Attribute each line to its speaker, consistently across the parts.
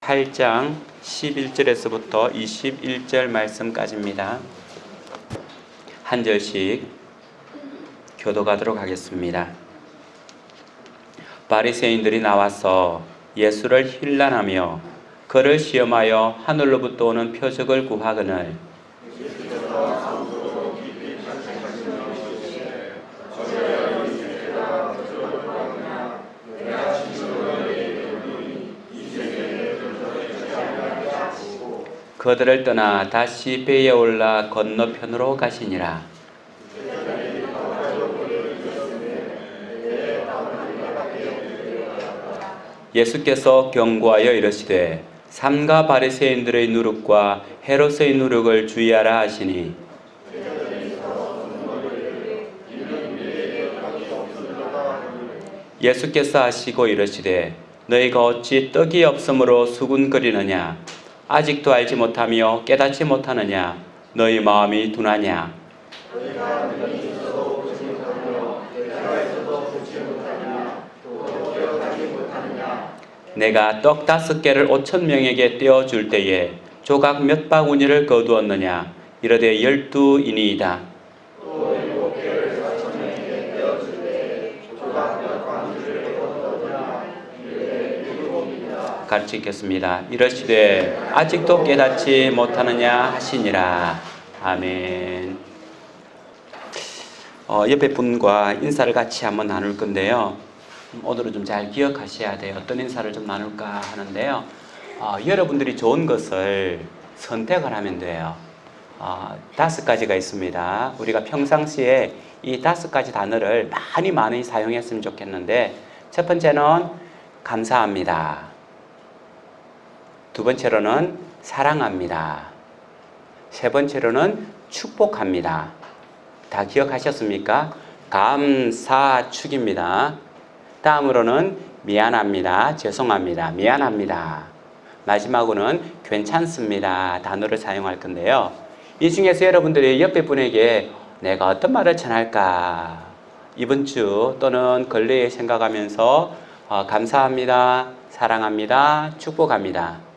Speaker 1: 8장 11절에서부터 21절 말씀까지입니다. 한 절씩 교독하도록 하겠습니다. 바리새인들이 나와서 예수를 힐난하며 그를 시험하여 하늘로부터 오는 표적을 구하거늘 그들을 떠나 다시 배에 올라 건너편으로 가시니라. 예수께서 경고하여 이르시되 삼가 바리새인들의 누룩과 헤롯의 누룩을 주의하라 하시니 예수께서 하시고 이르시되 너희가 어찌 떡이 없으므로 수군거리느냐 아직도 알지 못하며 깨닫지 못하느냐 너희 마음이 둔하냐 내가 떡 5개를 5,000명에게 떼어줄 때에 조각 몇 바구니를 거두었느냐 이르되 12이니이다. 같이 읽겠습니다. 이르시되 아직도 깨닫지 못하느냐 하시니라. 아멘. 옆에 분과 인사를 같이 한번 나눌 건데요. 오늘은 좀 잘 기억하셔야 돼요. 어떤 인사를 좀 나눌까 하는데요. 여러분들이 좋은 것을 선택을 하면 돼요. 5가지가 있습니다. 우리가 평상시에 이 5가지 단어를 많이 사용했으면 좋겠는데 첫 번째는 감사합니다. 두 번째로는 사랑합니다. 세 번째로는 축복합니다. 다 기억하셨습니까? 감사축입니다. 다음으로는 미안합니다. 죄송합니다. 미안합니다. 마지막으로는 괜찮습니다. 단어를 사용할 건데요. 이 중에서 여러분들이 옆에 분에게 내가 어떤 말을 전할까? 이번 주 또는 근래에 생각하면서 감사합니다. 사랑합니다. 축복합니다.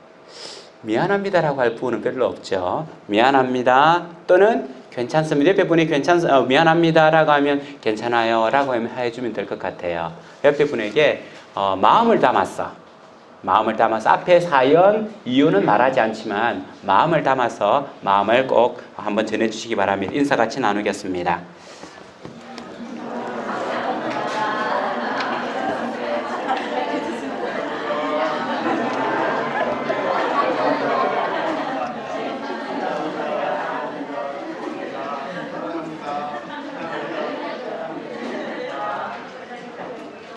Speaker 1: 미안합니다라고 할 부분은 별로 없죠. 미안합니다 또는 괜찮습니다. 옆에 분이 미안합니다라고 하면 괜찮아요 라고 해주면 될 것 같아요. 옆에 분에게 마음을 담았어. 앞에 사연, 이유는 말하지 않지만 마음을 담아서 마음을 꼭 한번 전해주시기 바랍니다. 인사 같이 나누겠습니다.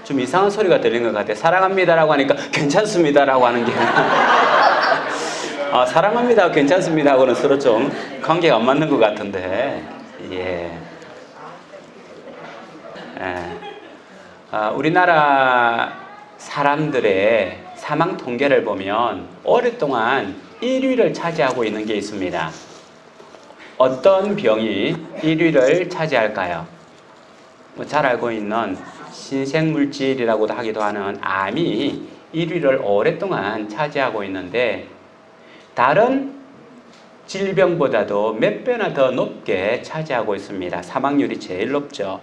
Speaker 1: 좀 이상한 소리가 들리는 것 같아요. 사랑합니다라고 하니까 괜찮습니다라고 하는 게 사랑합니다, 괜찮습니다하고는 서로 좀 관계가 안 맞는 것 같은데 우리나라 사람들의 사망 통계를 보면 오랫동안 1위를 차지하고 있는 게 있습니다. 어떤 병이 1위를 차지할까요? 잘 알고 있는 신생물질이라고도 하기도 하는 암이 1위를 오랫동안 차지하고 있는데 다른 질병보다도 몇 배나 더 높게 차지하고 있습니다. 사망률이 제일 높죠.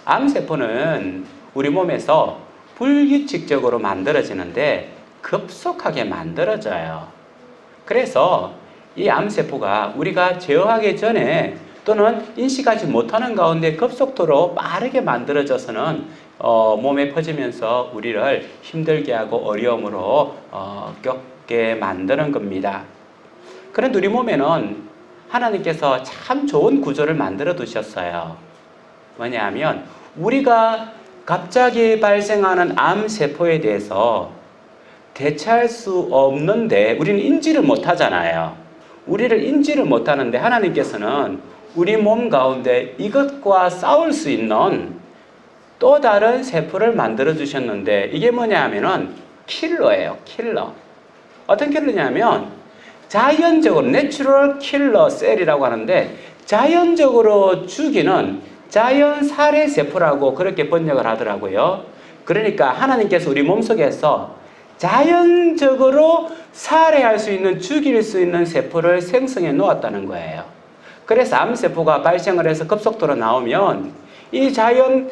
Speaker 1: 암세포는 우리 몸에서 불규칙적으로 만들어지는데 급속하게 만들어져요. 그래서 이 암세포가 우리가 제어하기 전에 또는 인식하지 못하는 가운데 급속도로 빠르게 만들어져서는 몸에 퍼지면서 우리를 힘들게 하고 어려움으로 겪게 만드는 겁니다. 그런데 우리 몸에는 하나님께서 참 좋은 구조를 만들어 두셨어요. 뭐냐면 우리가 갑자기 발생하는 암세포에 대해서 대처할 수 없는데 우리는 인지를 못하잖아요. 우리를 인지를 못하는데 하나님께서는 우리 몸 가운데 이것과 싸울 수 있는 또 다른 세포를 만들어 주셨는데 이게 뭐냐 하면은 킬러예요. 킬러. 어떤 킬러냐면 자연적으로 내추럴 킬러 셀이라고 하는데 자연적으로 죽이는 자연 살해 세포라고 그렇게 번역을 하더라고요. 그러니까 하나님께서 우리 몸속에서 자연적으로 살해할 수 있는, 죽일 수 있는 세포를 생성해 놓았다는 거예요. 그래서 암세포가 발생을 해서 급속도로 나오면 이 자연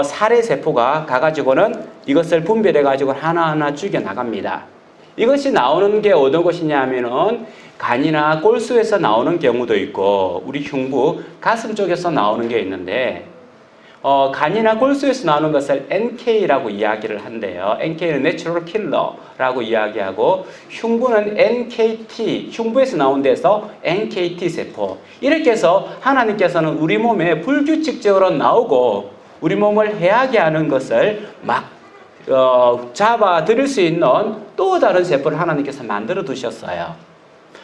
Speaker 1: 살해 세포가 가가지고는 이것을 분별해가지고 하나하나 죽여나갑니다. 이것이 나오는 게 어떤 것이냐면은 간이나 골수에서 나오는 경우도 있고 우리 흉부, 가슴 쪽에서 나오는 게 있는데 간이나 골수에서 나오는 것을 NK라고 이야기를 한대요. NK는 내추럴 킬러라고 이야기하고 흉부는 NKT, 흉부에서 나온 데서 NKT 세포. 이렇게 해서 하나님께서는 우리 몸에 불규칙적으로 나오고 우리 몸을 해하게 하는 것을 막 잡아들일 수 있는 또 다른 세포를 하나님께서 만들어 두셨어요.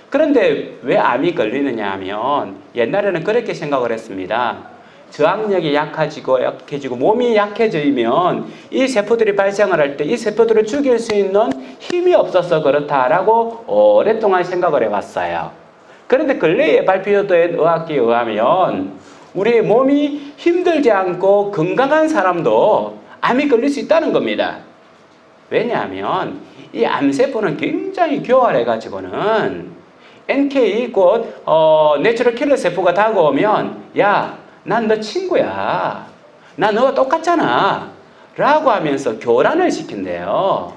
Speaker 1: 그런데 왜 암이 걸리느냐 하면 옛날에는 그렇게 생각을 했습니다. 저항력이 약해지고 몸이 약해지면 이 세포들이 발생을 할 때 이 세포들을 죽일 수 있는 힘이 없어서 그렇다라고 오랫동안 생각을 해왔어요. 그런데 근래에 발표된 의학계에 의하면 우리 몸이 힘들지 않고 건강한 사람도 암이 걸릴 수 있다는 겁니다. 왜냐하면 이 암세포는 굉장히 교활해가지고는 NK 곧 내추럴 킬러 세포가 다가오면 야, 난 너 친구야. 나 너와 똑같잖아. 라고 하면서 교란을 시킨대요.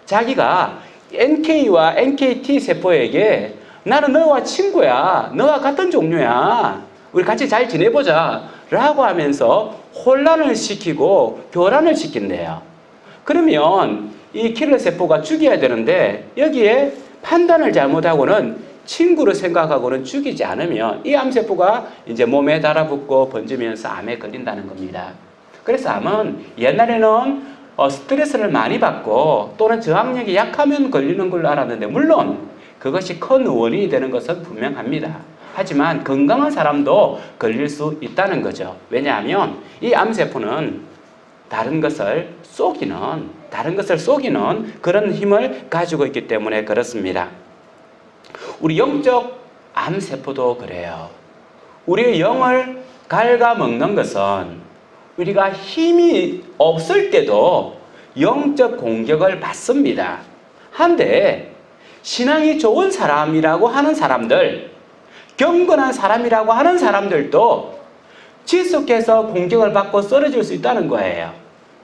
Speaker 1: 자기가 NK와 NKT 세포에게 나는 너와 친구야. 너와 같은 종류야. 우리 같이 잘 지내보자. 라고 하면서 혼란을 시키고 교란을 시킨대요. 그러면 이 킬러 세포가 죽여야 되는데 여기에 판단을 잘못하고는 친구로 생각하고는 죽이지 않으면 이 암세포가 이제 몸에 달아붙고 번지면서 암에 걸린다는 겁니다. 그래서 암은 옛날에는 스트레스를 많이 받고 또는 저항력이 약하면 걸리는 걸로 알았는데 물론 그것이 큰 원인이 되는 것은 분명합니다. 하지만 건강한 사람도 걸릴 수 있다는 거죠. 왜냐하면 이 암세포는 다른 것을 쏘기는 그런 힘을 가지고 있기 때문에 그렇습니다. 우리 영적 암세포도 그래요. 우리의 영을 갉아먹는 것은 우리가 힘이 없을 때도 영적 공격을 받습니다. 한데 신앙이 좋은 사람이라고 하는 사람들, 경건한 사람이라고 하는 사람들도 지속해서 공격을 받고 쓰러질 수 있다는 거예요.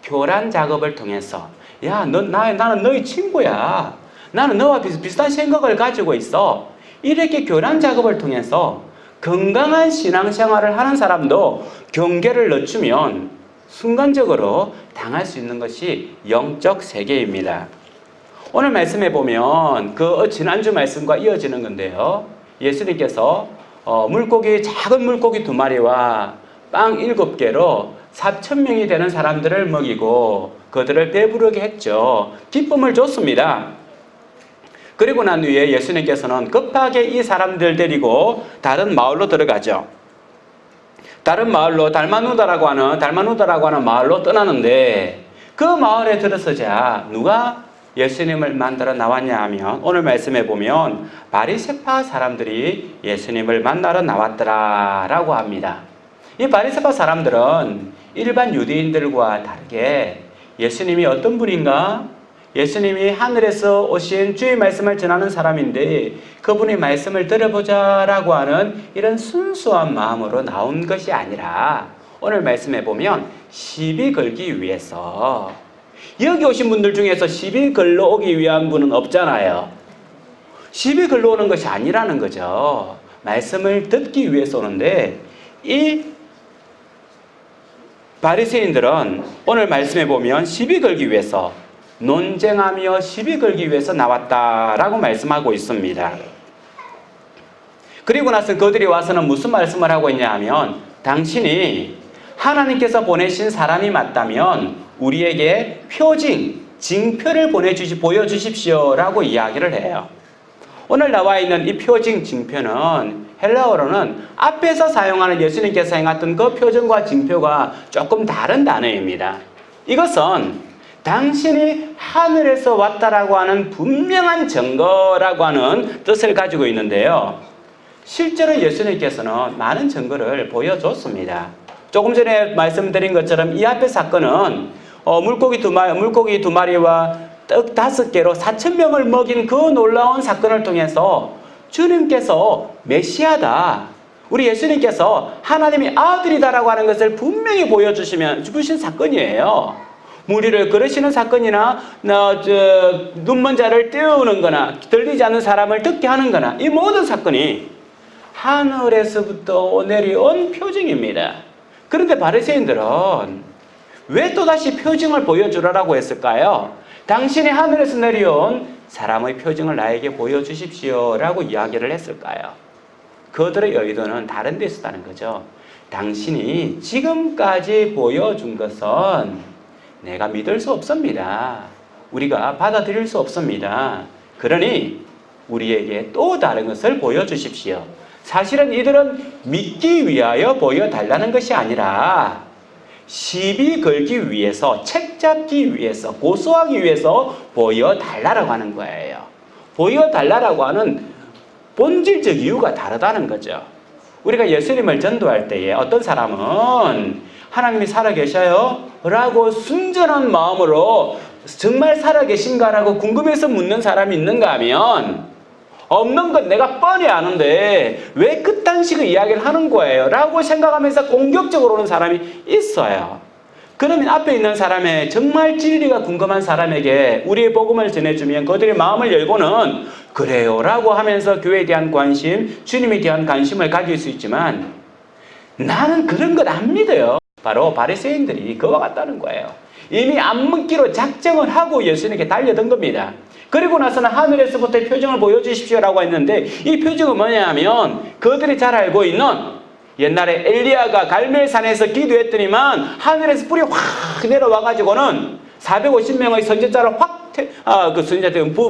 Speaker 1: 교란 작업을 통해서 야, 나는 너희 친구야. 나는 너와 비슷한 생각을 가지고 있어. 이렇게 교란 작업을 통해서 건강한 신앙생활을 하는 사람도 경계를 늦추면 순간적으로 당할 수 있는 것이 영적 세계입니다. 오늘 말씀해 보면 그 지난주 말씀과 이어지는 건데요. 예수님께서 작은 물고기 2마리와 빵 7개로 4,000명이 되는 사람들을 먹이고 그들을 배부르게 했죠. 기쁨을 줬습니다. 그리고 난 후에 예수님께서는 급하게 이 사람들 데리고 다른 마을로 들어가죠. 다른 마을로 달마누다라고 하는 마을로 떠나는데 그 마을에 들어서자 누가 예수님을 만나러 나왔냐 하면 오늘 말씀해 보면 바리새파 사람들이 예수님을 만나러 나왔더라라고 합니다. 이 바리새파 사람들은 일반 유대인들과 다르게 예수님이 어떤 분인가? 예수님이 하늘에서 오신 주의 말씀을 전하는 사람인데 그분의 말씀을 들어보자라고 하는 이런 순수한 마음으로 나온 것이 아니라 오늘 말씀해 보면 시비 걸기 위해서 여기 오신 분들 중에서 시비 걸러 오기 위한 분은 없잖아요. 시비 걸러 오는 것이 아니라는 거죠. 말씀을 듣기 위해서 오는데 이 바리새인들은 오늘 말씀해 보면 시비 걸기 위해서 논쟁하며 시비 걸기 위해서 나왔다라고 말씀하고 있습니다. 그리고 나서 그들이 와서는 무슨 말씀을 하고 있냐 하면 당신이 하나님께서 보내신 사람이 맞다면 우리에게 표징, 징표를 보여주십시오 라고 이야기를 해요. 오늘 나와 있는 이 표징, 징표는 헬라어로는 앞에서 사용하는 예수님께서 행했던 그 표징과 징표가 조금 다른 단어입니다. 이것은 당신이 하늘에서 왔다라고 하는 분명한 증거라고 하는 뜻을 가지고 있는데요. 실제로 예수님께서는 많은 증거를 보여줬습니다. 조금 전에 말씀드린 것처럼 이 앞의 사건은 물고기 두 마리와 떡 5개로 4,000명을 먹인 그 놀라운 사건을 통해서 주님께서 메시아다, 우리 예수님께서 하나님의 아들이다라고 하는 것을 분명히 주신 사건이에요. 무리를 거르시는 사건이나 눈먼 자를 떼우는 거나 들리지 않는 사람을 듣게 하는 거나 이 모든 사건이 하늘에서부터 내려온 표징입니다. 그런데 바리새인들은 왜 또다시 표징을 보여주라고 했을까요? 당신이 하늘에서 내려온 사람의 표징을 나에게 보여주십시오 라고 이야기를 했을까요? 그들의 의도는 다른 데 있었다는 거죠. 당신이 지금까지 보여준 것은 내가 믿을 수 없습니다. 우리가 받아들일 수 없습니다. 그러니 우리에게 또 다른 것을 보여주십시오. 사실은 이들은 믿기 위하여 보여달라는 것이 아니라 시비 걸기 위해서, 책 잡기 위해서, 고소하기 위해서 보여달라고 하는 거예요. 보여달라고 하는 본질적 이유가 다르다는 거죠. 우리가 예수님을 전도할 때에 어떤 사람은 하나님이 살아계셔요? 라고 순전한 마음으로 정말 살아계신가라고 궁금해서 묻는 사람이 있는가 하면 없는 건 내가 뻔히 아는데 왜 그딴 식의 이야기를 하는 거예요? 라고 생각하면서 공격적으로 오는 사람이 있어요. 그러면 앞에 있는 사람의 정말 진리가 궁금한 사람에게 우리의 복음을 전해주면 그들의 마음을 열고는 그래요 라고 하면서 교회에 대한 관심, 주님에 대한 관심을 가질 수 있지만 나는 그런 것 안 믿어요. 바로 바리새인들이 그와 같다는 거예요. 이미 안 믿기로 작정을 하고 예수님께 달려든 겁니다. 그리고 나서는 하늘에서부터 표징을 보여주십시오라고 했는데 이 표징은 뭐냐 하면 그들이 잘 알고 있는 옛날에 엘리야가 갈멜산에서 기도했더니만 하늘에서 불이 확 내려와가지고는 450명의 선지자를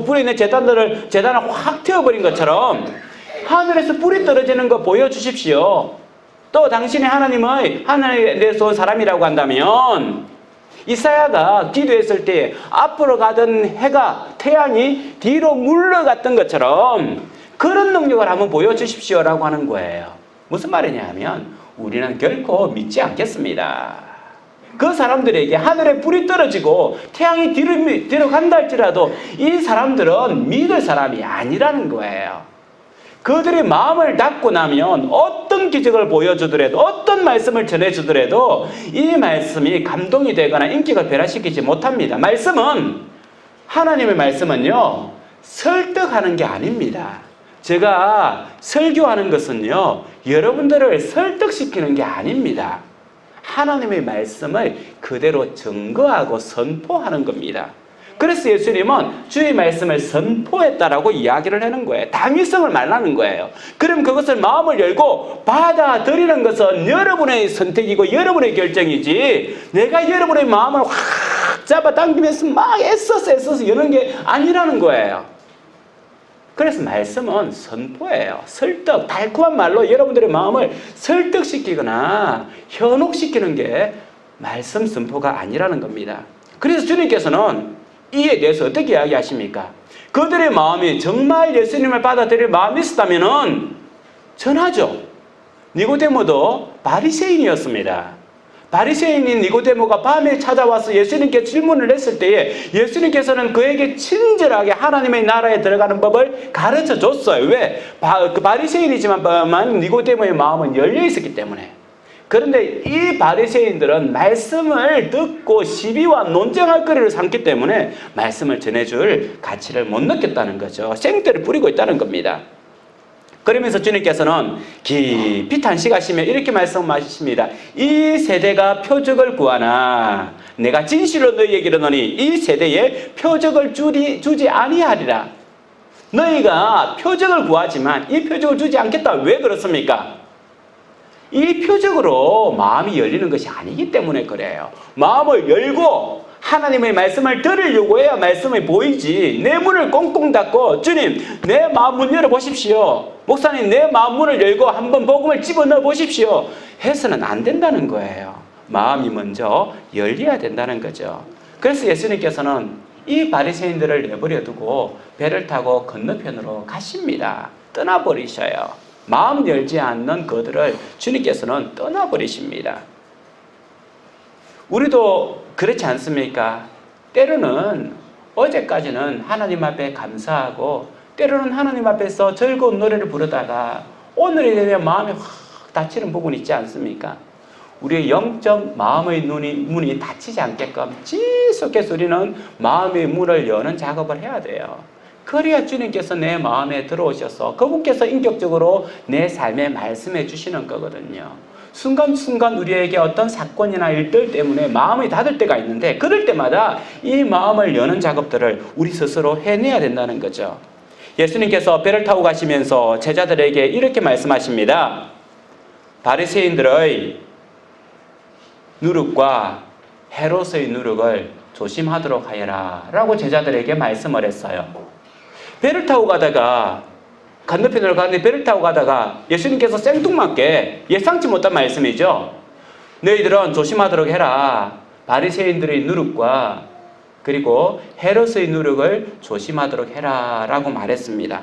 Speaker 1: 불에 있는 재단을 확 태워버린 것처럼 하늘에서 불이 떨어지는 거 보여주십시오. 또 당신이 하나님에서 온 사람이라고 한다면 이사야가 기도했을 때 앞으로 가던 태양이 뒤로 물러갔던 것처럼 그런 능력을 한번 보여주십시오라고 하는 거예요. 무슨 말이냐 하면 우리는 결코 믿지 않겠습니다. 그 사람들에게 하늘에 불이 떨어지고 태양이 뒤로 간다 할지라도 이 사람들은 믿을 사람이 아니라는 거예요. 그들의 마음을 닫고 나면 어떤 기적을 보여주더라도 어떤 말씀을 전해주더라도 이 말씀이 감동이 되거나 인기가 변화시키지 못합니다. 하나님의 말씀은요 설득하는 게 아닙니다. 제가 설교하는 것은요 여러분들을 설득시키는 게 아닙니다. 하나님의 말씀을 그대로 증거하고 선포하는 겁니다. 그래서 예수님은 주의 말씀을 선포했다라고 이야기를 하는 거예요. 당위성을 말하는 거예요. 그럼 그것을 마음을 열고 받아들이는 것은 여러분의 선택이고 여러분의 결정이지 내가 여러분의 마음을 확 잡아당기면서 막 애써서 여는 게 아니라는 거예요. 그래서 말씀은 선포예요. 설득, 달콤한 말로 여러분들의 마음을 설득시키거나 현혹시키는 게 말씀 선포가 아니라는 겁니다. 그래서 주님께서는 이에 대해서 어떻게 이야기하십니까? 그들의 마음이 정말 예수님을 받아들일 마음이 있었다면 전하죠. 니고데모도 바리새인이었습니다. 바리새인인 니고데모가 밤에 찾아와서 예수님께 질문을 했을 때에 예수님께서는 그에게 친절하게 하나님의 나라에 들어가는 법을 가르쳐 줬어요. 왜? 그 바리새인이지만 니고데모의 마음은 열려 있었기 때문에. 그런데 이 바리새인들은 말씀을 듣고 시비와 논쟁할 거리를 삼기 때문에 말씀을 전해줄 가치를 못 느꼈다는 거죠. 생떼를 뿌리고 있다는 겁니다. 그러면서 주님께서는 깊이 탄식하시며 이렇게 말씀하십니다. 이 세대가 표적을 구하나 내가 진실로 너희에게 이르노니 이 세대에 표적을 주지 아니하리라. 너희가 표적을 구하지만 이 표적을 주지 않겠다. 왜 그렇습니까? 이 표적으로 마음이 열리는 것이 아니기 때문에 그래요. 마음을 열고 하나님의 말씀을 들으려고 해야 말씀이 보이지. 내 문을 꽁꽁 닫고 주님 내 마음 문 열어보십시오. 목사님 내 마음 문을 열고 한번 복음을 집어넣어 보십시오. 해서는 안 된다는 거예요. 마음이 먼저 열려야 된다는 거죠. 그래서 예수님께서는 이 바리새인들을 내버려 두고 배를 타고 건너편으로 가십니다. 떠나버리셔요. 마음 열지 않는 그들을 주님께서는 떠나버리십니다. 우리도 그렇지 않습니까? 때로는 어제까지는 하나님 앞에 감사하고 때로는 하나님 앞에서 즐거운 노래를 부르다가 오늘이 되면 마음이 확 닫히는 부분이 있지 않습니까? 우리의 영적 마음의 문이 닫히지 않게끔 계속해서 우리는 마음의 문을 여는 작업을 해야 돼요. 그래야 주님께서 내 마음에 들어오셔서 그분께서 인격적으로 내 삶에 말씀해 주시는 거거든요. 순간순간 우리에게 어떤 사건이나 일들 때문에 마음이 닫을 때가 있는데 그럴 때마다 이 마음을 여는 작업들을 우리 스스로 해내야 된다는 거죠. 예수님께서 배를 타고 가시면서 제자들에게 이렇게 말씀하십니다. 바리새인들의 누룩과 헤롯의 누룩을 조심하도록 하여라 라고 제자들에게 말씀을 했어요. 배를 타고 가다가 건너편으로 가는데 배를 타고 가다가 예수님께서 생뚱맞게 예상치 못한 말씀이죠. 너희들은 조심하도록 해라. 바리새인들의 누룩과 그리고 헤롯의 누룩을 조심하도록 해라 라고 말했습니다.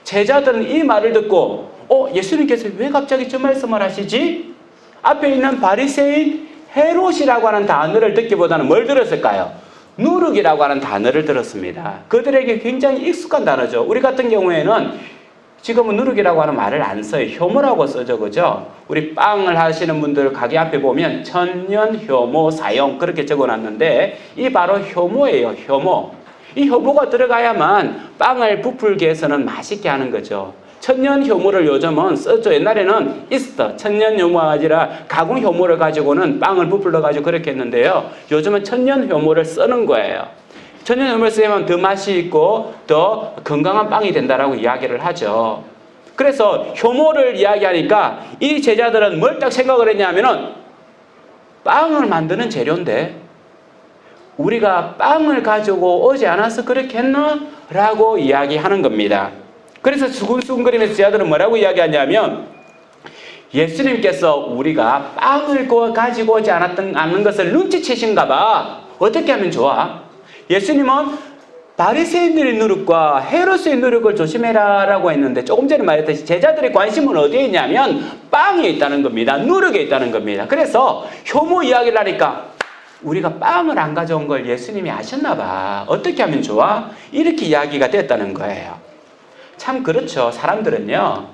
Speaker 1: 제자들은 이 말을 듣고 예수님께서 왜 갑자기 저 말씀을 하시지? 앞에 있는 바리새인 헤롯이라고 하는 단어를 듣기보다는 뭘 들었을까요? 누룩이라고 하는 단어를 들었습니다. 그들에게 굉장히 익숙한 단어죠. 우리 같은 경우에는 지금은 누룩이라고 하는 말을 안 써요. 효모라고 써죠. 그죠? 우리 빵을 하시는 분들 가게 앞에 보면 천년 효모 사용 그렇게 적어놨는데 이 바로 효모예요. 효모. 이 효모가 들어가야만 빵을 부풀게 해서는 맛있게 하는 거죠. 천년 효모를 요즘은 썼죠. 옛날에는 있어. 천년 효모가 아니라 가공 효모를 가지고는 빵을 부풀러 가지고 그렇게 했는데요. 요즘은 천년 효모를 쓰는 거예요. 천년 효모를 쓰면 더 맛이 있고 더 건강한 빵이 된다라고 이야기를 하죠. 그래서 효모를 이야기하니까 이 제자들은 뭘 딱 생각을 했냐면은 빵을 만드는 재료인데 우리가 빵을 가지고 오지 않아서 그렇게 했나? 라고 이야기하는 겁니다. 그래서 수근수근거리면서 제자들은 뭐라고 이야기하냐면 예수님께서 우리가 빵을 가지고 오지 않는 것을 눈치채신가 봐. 어떻게 하면 좋아? 예수님은 바리새인들의 누룩과 헤롯의 누룩을 조심해라 라고 했는데 조금 전에 말했듯이 제자들의 관심은 어디에 있냐면 빵에 있다는 겁니다. 누룩에 있다는 겁니다. 그래서 효모 이야기를 하니까 우리가 빵을 안 가져온 걸 예수님이 아셨나 봐. 어떻게 하면 좋아? 이렇게 이야기가 됐다는 거예요. 참 그렇죠. 사람들은요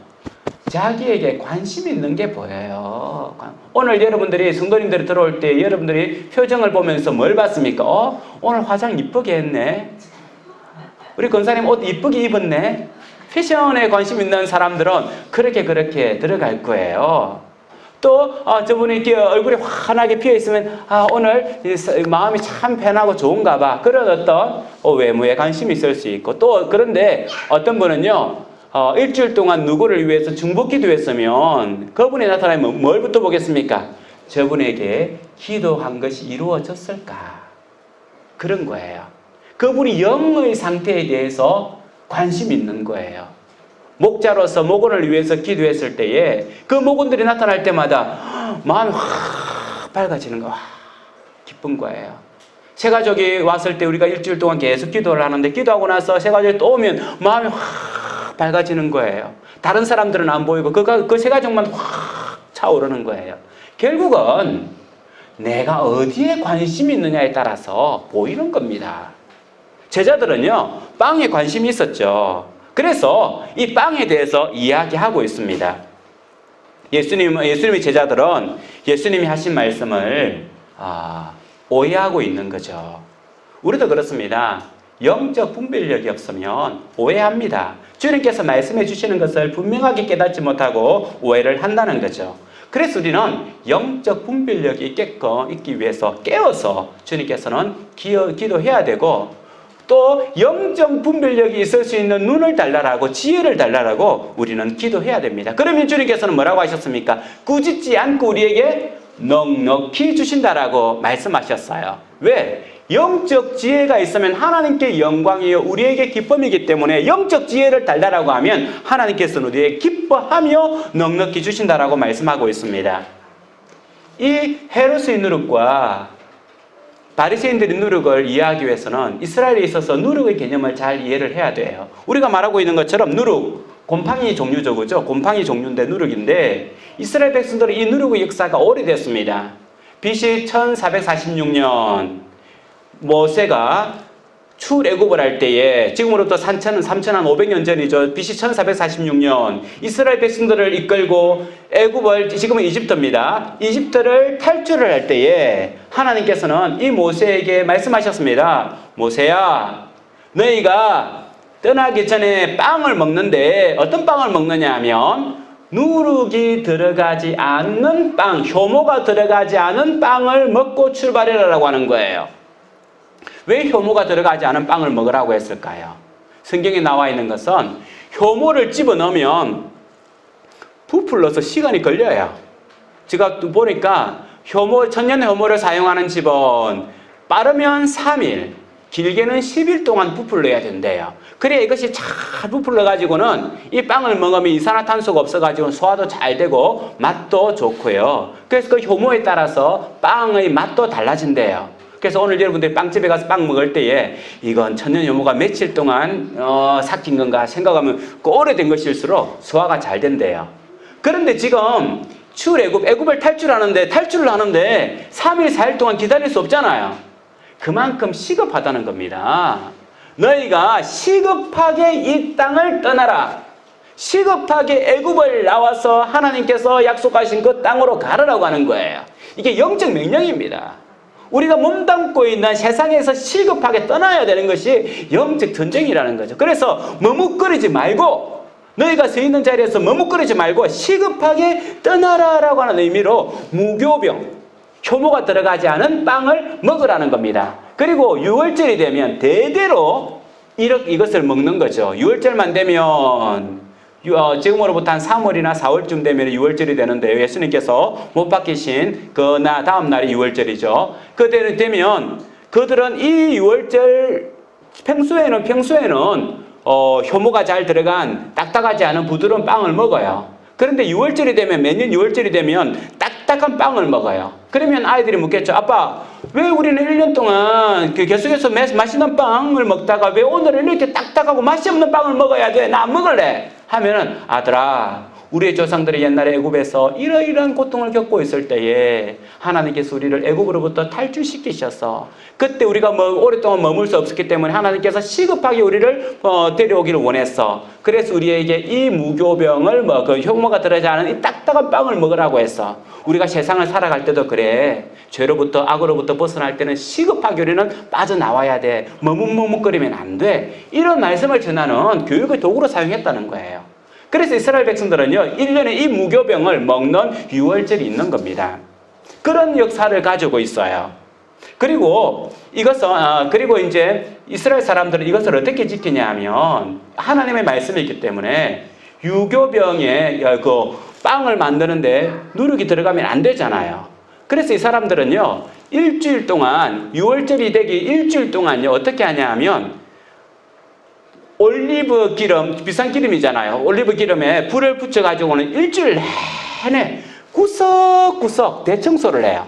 Speaker 1: 자기에게 관심 있는 게 보여요. 오늘 여러분들이 성도님들이 들어올 때 여러분들이 표정을 보면서 뭘 봤습니까? 오늘 화장 이쁘게 했네. 우리 권사님 옷 이쁘게 입었네. 패션에 관심 있는 사람들은 그렇게 들어갈 거예요. 또 저분이 이렇게 얼굴이 환하게 피어있으면 오늘 마음이 참 편하고 좋은가 봐. 그런 어떤 외모에 관심이 있을 수 있고 또 그런데 어떤 분은요 일주일 동안 누구를 위해서 중보기도했으면 그분이 나타나면 뭘부터 보겠습니까? 저분에게 기도한 것이 이루어졌을까? 그런 거예요. 그분이 영의 상태에 대해서 관심이 있는 거예요. 목자로서 목원을 위해서 기도했을 때에 그 목원들이 나타날 때마다 마음이 확 밝아지는 거, 기쁜 거예요. 새가족이 왔을 때 우리가 일주일 동안 계속 기도를 하는데 기도하고 나서 새가족이 또 오면 마음이 확 밝아지는 거예요. 다른 사람들은 안 보이고 그 새가족만 확 차오르는 거예요. 결국은 내가 어디에 관심이 있느냐에 따라서 보이는 겁니다. 제자들은요 빵에 관심이 있었죠. 그래서 이 빵에 대해서 이야기하고 있습니다. 예수님의 제자들은 예수님이 하신 말씀을 오해하고 있는 거죠. 우리도 그렇습니다. 영적 분별력이 없으면 오해합니다. 주님께서 말씀해 주시는 것을 분명하게 깨닫지 못하고 오해를 한다는 거죠. 그래서 우리는 영적 분별력이 있기 위해서 깨어서 주님께서는 기도해야 되고 또 영적 분별력이 있을 수 있는 눈을 달라라고 지혜를 달라라고 우리는 기도해야 됩니다. 그러면 주님께서는 뭐라고 하셨습니까? 꾸짖지 않고 우리에게 넉넉히 주신다라고 말씀하셨어요. 왜? 영적 지혜가 있으면 하나님께 영광이요 우리에게 기쁨이기 때문에 영적 지혜를 달라라고 하면 하나님께서는 우리에게 기뻐하며 넉넉히 주신다라고 말씀하고 있습니다. 이 헤롯의 누룩과 바리새인들의 누룩을 이해하기 위해서는 이스라엘에 있어서 누룩의 개념을 잘 이해를 해야 돼요. 우리가 말하고 있는 것처럼 누룩, 곰팡이 종류죠. 그죠? 곰팡이 종류인데 누룩인데 이스라엘 백성들은 이 누룩의 역사가 오래됐습니다. BC 1446년 모세가 출애굽을 할 때에 지금으로부터 3,500년 전이죠. BC 1446년 이스라엘 백성들을 이끌고 애굽을 지금은 이집트입니다. 이집트를 탈출을 할 때에 하나님께서는 이 모세에게 말씀하셨습니다. 모세야, 너희가 떠나기 전에 빵을 먹는데 어떤 빵을 먹느냐 하면 누룩이 들어가지 않는 빵, 효모가 들어가지 않은 빵을 먹고 출발해라라고 하는 거예요. 왜 효모가 들어가지 않은 빵을 먹으라고 했을까요? 성경에 나와 있는 것은 효모를 집어넣으면 부풀러서 시간이 걸려요. 제가 보니까 천년 효모를 사용하는 집은 빠르면 3일, 길게는 10일 동안 부풀러야 된대요. 그래야 이것이 잘 부풀러가지고는 이 빵을 먹으면 이산화탄소가 없어가지고 소화도 잘 되고 맛도 좋고요. 그래서 그 효모에 따라서 빵의 맛도 달라진대요. 그래서 오늘 여러분들이 빵집에 가서 빵 먹을 때에 이건 천년 효모가 며칠 동안 삭힌 건가 생각하면 그 오래된 것일수록 소화가 잘 된대요. 그런데 지금 애굽을 탈출을 하는데 3일, 4일 동안 기다릴 수 없잖아요. 그만큼 시급하다는 겁니다. 너희가 시급하게 이 땅을 떠나라. 시급하게 애굽을 나와서 하나님께서 약속하신 그 땅으로 가라라고 하는 거예요. 이게 영적 명령입니다. 우리가 몸담고 있는 세상에서 시급하게 떠나야 되는 것이 영적 전쟁이라는 거죠. 그래서 머뭇거리지 말고 너희가 서 있는 자리에서 머뭇거리지 말고 시급하게 떠나라라고 하는 의미로 무교병, 효모가 들어가지 않은 빵을 먹으라는 겁니다. 그리고 유월절이 되면 대대로 이것을 먹는 거죠. 유월절만 되면 지금으로부터 한 3월이나 4월쯤 되면 유월절이 되는데 예수님께서 못 박히신 다음 날이 유월절이죠. 그때는 되면 그들은 이 유월절 평소에는 효모가 잘 들어간 딱딱하지 않은 부드러운 빵을 먹어요. 그런데 유월절이 되면 매년 유월절이 되면 딱딱한 빵을 먹어요. 그러면 아이들이 묻겠죠. 아빠, 왜 우리는 1년 동안 계속해서 맛있는 빵을 먹다가 왜 오늘은 이렇게 딱딱하고 맛이 없는 빵을 먹어야 돼? 나 안 먹을래. 하면은 아들아, 우리의 조상들이 옛날에 애굽에서 이러이러한 고통을 겪고 있을 때에 하나님께서 우리를 애굽으로부터 탈출시키셔서 그때 우리가 오랫동안 머물 수 없었기 때문에 하나님께서 시급하게 우리를 데려오기를 원했어. 그래서 우리에게 이 무교병을 효모가 들어가지 않은 이 딱딱한 빵을 먹으라고 했어. 우리가 세상을 살아갈 때도 그래. 죄로부터 악으로부터 벗어날 때는 시급하게 우리는 빠져나와야 돼. 머뭇머뭇거리면 안 돼. 이런 말씀을 전하는 교육의 도구로 사용했다는 거예요. 그래서 이스라엘 백성들은요, 1년에 이 무교병을 먹는 유월절이 있는 겁니다. 그런 역사를 가지고 있어요. 그리고 그리고 이제 이스라엘 사람들은 이것을 어떻게 지키냐 하면 하나님의 말씀이 있기 때문에 유교병에 빵을 만드는데 누룩이 들어가면 안 되잖아요. 그래서 이 사람들은요, 일주일 동안, 유월절이 되기 일주일 동안요, 어떻게 하냐 하면 올리브 기름, 비싼 기름이잖아요. 올리브 기름에 불을 붙여가지고는 일주일 내내 구석구석 대청소를 해요.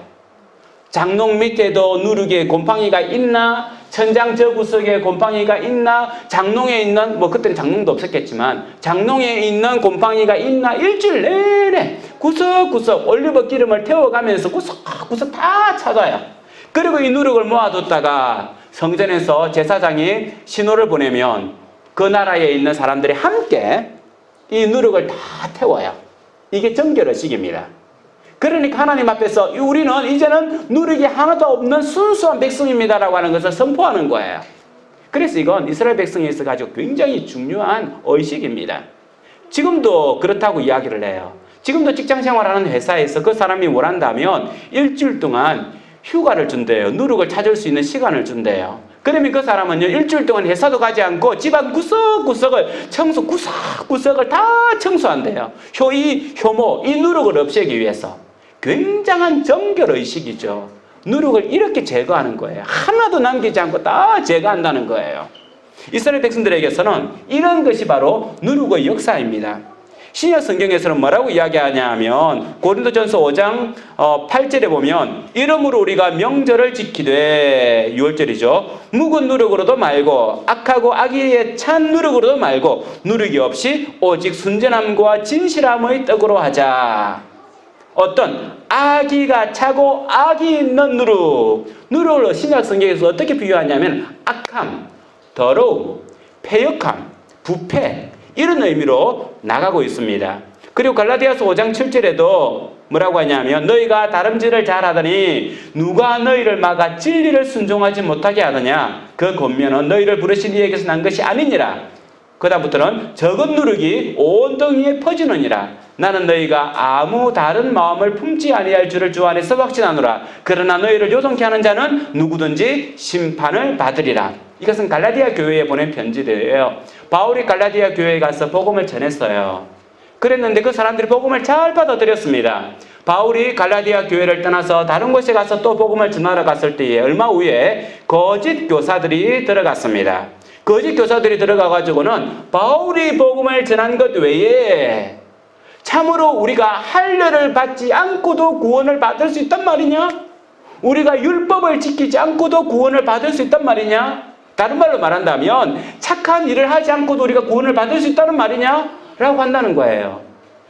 Speaker 1: 장롱 밑에도 누룩에 곰팡이가 있나, 천장 저 구석에 곰팡이가 있나, 장롱에 있는, 그때는 장롱도 없었겠지만, 장롱에 있는 곰팡이가 있나, 일주일 내내 구석구석 올리브 기름을 태워가면서 구석구석 다 찾아요. 그리고 이 누룩을 모아뒀다가 성전에서 제사장이 신호를 보내면 그 나라에 있는 사람들이 함께 이 누룩을 다 태워요. 이게 정결의식입니다. 그러니까 하나님 앞에서 우리는 이제는 누룩이 하나도 없는 순수한 백성입니다라고 하는 것을 선포하는 거예요. 그래서 이건 이스라엘 백성에 있어가지고 굉장히 중요한 의식입니다. 지금도 그렇다고 이야기를 해요. 지금도 직장생활하는 회사에서 그 사람이 원한다면 일주일 동안 휴가를 준대요. 누룩을 찾을 수 있는 시간을 준대요. 그러면 그 사람은요, 일주일 동안 회사도 가지 않고 집안 구석구석을 구석구석을 다 청소한대요. 효모, 이 누룩을 없애기 위해서. 굉장한 정결의식이죠. 누룩을 이렇게 제거하는 거예요. 하나도 남기지 않고 다 제거한다는 거예요. 이스라엘 백성들에게서는 이런 것이 바로 누룩의 역사입니다. 신약 성경에서는 뭐라고 이야기하냐 하면 고린도전서 5장 8절에 보면 이러므로 우리가 명절을 지키되 유월절이죠. 묵은 누룩으로도 말고 악하고 악의에 찬 누룩으로도 말고 누룩이 없이 오직 순전함과 진실함의 떡으로 하자. 어떤 악의가 차고 악이 있는 누룩을 신약 성경에서 어떻게 비유하냐면 악함, 더러움, 패역함, 부패 이런 의미로 나가고 있습니다. 그리고 갈라디아서 5장 7절에도 뭐라고 하냐면 너희가 다름질을 잘하더니 누가 너희를 막아 진리를 순종하지 못하게 하느냐 그 권면은 너희를 부르신 이에게서 난 것이 아니니라. 그 다음부터는 적은 누룩이 온 덩이에 퍼지느니라. 나는 너희가 아무 다른 마음을 품지 아니할 줄을 주 안에서 확신하노라. 그러나 너희를 요동케 하는 자는 누구든지 심판을 받으리라. 이것은 갈라디아 교회에 보낸 편지들이에요. 바울이 갈라디아 교회에 가서 복음을 전했어요. 그랬는데 그 사람들이 복음을 잘 받아들였습니다. 바울이 갈라디아 교회를 떠나서 다른 곳에 가서 또 복음을 전하러 갔을 때에 얼마 후에 거짓 교사들이 들어갔습니다. 거짓 교사들이 들어가가지고는 바울이 복음을 전한 것 외에 참으로 우리가 할례를 받지 않고도 구원을 받을 수 있단 말이냐? 우리가 율법을 지키지 않고도 구원을 받을 수 있단 말이냐? 다른 말로 말한다면 착한 일을 하지 않고도 우리가 구원을 받을 수 있다는 말이냐? 라고 한다는 거예요.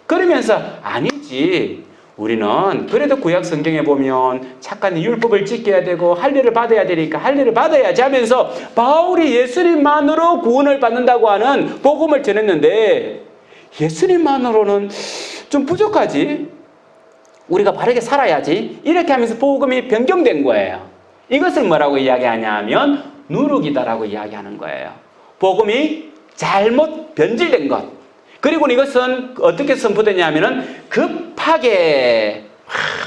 Speaker 1: 그러면서 아니지. 우리는 그래도 구약 성경에 보면 착한 율법을 지켜야 되고 할례를 받아야 되니까 할례를 받아야지 하면서 바울이 예수님만으로 구원을 받는다고 하는 복음을 전했는데 예수님만으로는 좀 부족하지. 우리가 바르게 살아야지. 이렇게 하면서 복음이 변경된 거예요. 이것을 뭐라고 이야기하냐면 누룩이다라고 이야기하는 거예요. 복음이 잘못 변질된 것. 그리고 이것은 어떻게 선포되냐면은 급하게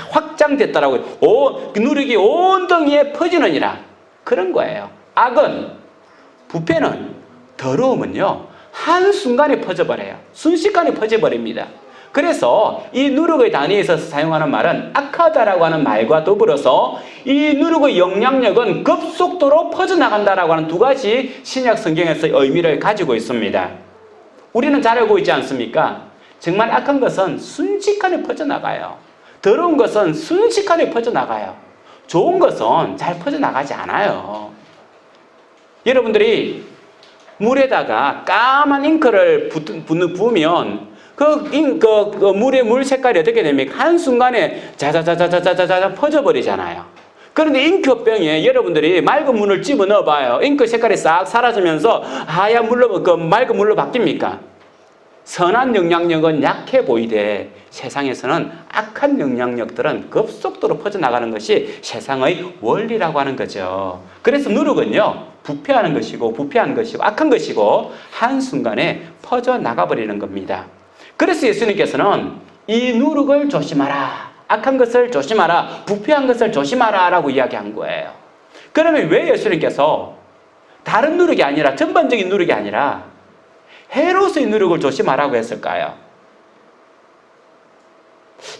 Speaker 1: 확장됐다라고. 누룩이 온 덩이에 퍼지느니라. 그런 거예요. 악은, 부패는, 더러움은요, 한순간에 퍼져버려요. 순식간에 퍼져버립니다. 그래서 이 누룩의 단위에 있어서 사용하는 말은 악하다라고 하는 말과 더불어서 이 누룩의 영향력은 급속도로 퍼져나간다라고 하는 두 가지 신약 성경에서 의미를 가지고 있습니다. 우리는 잘 알고 있지 않습니까? 정말 악한 것은 순식간에 퍼져나가요. 더러운 것은 순식간에 퍼져나가요. 좋은 것은 잘 퍼져나가지 않아요. 여러분들이 물에다가 까만 잉크를 부으면 그 물의 물 색깔이 어떻게 됩니까? 한순간에 자자자자자자자 퍼져버리잖아요. 그런데 잉크병에 여러분들이 맑은 물을 집어 넣어봐요. 잉크 색깔이 싹 사라지면서 하얀 물로, 맑은 물로 바뀝니까? 선한 영향력은 약해 보이되 세상에서는 악한 영향력들은 급속도로 퍼져나가는 것이 세상의 원리라고 하는 거죠. 그래서 누룩은요, 부패한 것이고 악한 것이고 한순간에 퍼져나가버리는 겁니다. 그래서 예수님께서는 이 누룩을 조심하라. 악한 것을 조심하라. 부패한 것을 조심하라 라고 이야기한 거예요. 그러면 왜 예수님께서 다른 누룩이 아니라 전반적인 누룩이 아니라 헤롯의 누룩을 조심하라고 했을까요?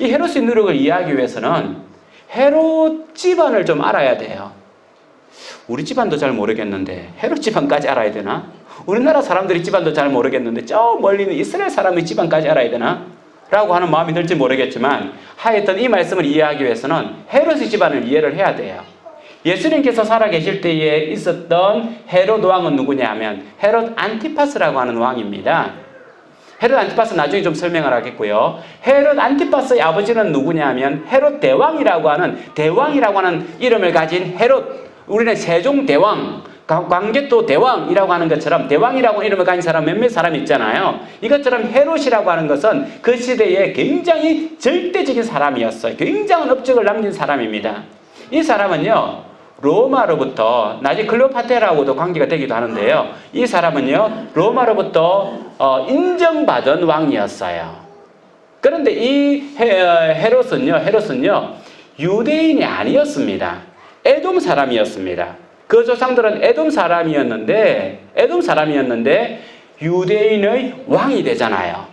Speaker 1: 이 헤롯의 누룩을 이해하기 위해서는 헤롯 집안을 좀 알아야 돼요. 우리 집안도 잘 모르겠는데 헤롯 집안까지 알아야 되나? 우리나라 사람들이 집안도 잘 모르겠는데 저 멀리 있는 이스라엘 사람의 집안까지 알아야 되나? 라고 하는 마음이 들지 모르겠지만 하여튼 이 말씀을 이해하기 위해서는 헤롯의 집안을 이해를 해야 돼요. 예수님께서 살아계실 때에 있었던 헤롯 왕은 누구냐 하면 헤롯 안티파스라고 하는 왕입니다. 헤롯 안티파스 나중에 좀 설명을 하겠고요. 헤롯 안티파스의 아버지는 누구냐 하면 헤롯 대왕이라고 하는 이름을 가진 헤롯, 우리는 세종대왕, 광개토 대왕이라고 하는 것처럼 대왕이라고 이름을 가진 사람 몇몇 사람이 있잖아요. 이것처럼 헤롯이라고 하는 것은 그 시대에 굉장히 절대적인 사람이었어요. 굉장한 업적을 남긴 사람입니다. 이 사람은요, 로마로부터, 나중에 클레오파트라고도 관계가 되기도 하는데요. 이 사람은요, 로마로부터 인정받은 왕이었어요. 그런데 이 헤롯은요, 유대인이 아니었습니다. 에돔 사람이었습니다. 그 조상들은 에돔 사람이었는데 유대인의 왕이 되잖아요.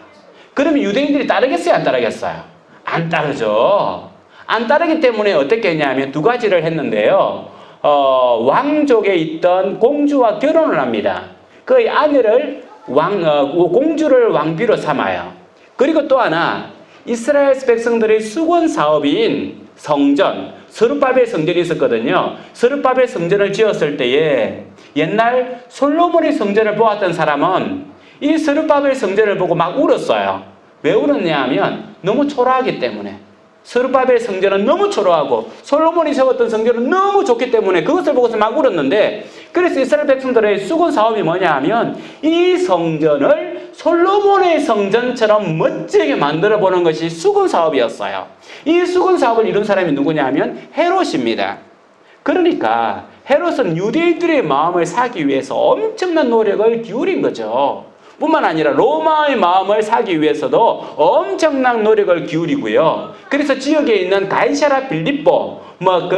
Speaker 1: 그러면 유대인들이 따르겠어요? 안 따르겠어요? 안 따르죠. 안 따르기 때문에 어떻게 했냐면 두 가지를 했는데요. 왕족에 있던 공주와 결혼을 합니다. 그 아내를 공주를 왕비로 삼아요. 그리고 또 하나, 이스라엘 백성들의 수건 사업인 성전, 스룹바벨 성전이 있었거든요. 스룹바벨 성전을 지었을 때에 옛날 솔로몬의 성전을 보았던 사람은 이 스룹바벨 성전을 보고 막 울었어요. 왜 울었냐 하면 너무 초라하기 때문에. 스룹바벨 성전은 너무 초라하고 솔로몬이 세웠던 성전은 너무 좋기 때문에 그것을 보고서 막 울었는데 그래서 이스라엘 백성들의 수군 사업이 뭐냐 하면 이 성전을 솔로몬의 성전처럼 멋지게 만들어 보는 것이 수군 사업이었어요. 이 수군 사업을 이룬 사람이 누구냐 하면 헤롯입니다. 그러니까 헤롯은 유대인들의 마음을 사기 위해서 엄청난 노력을 기울인 거죠. 뿐만 아니라 로마의 마음을 사기 위해서도 엄청난 노력을 기울이고요. 그래서 지역에 있는 가이사라 빌립보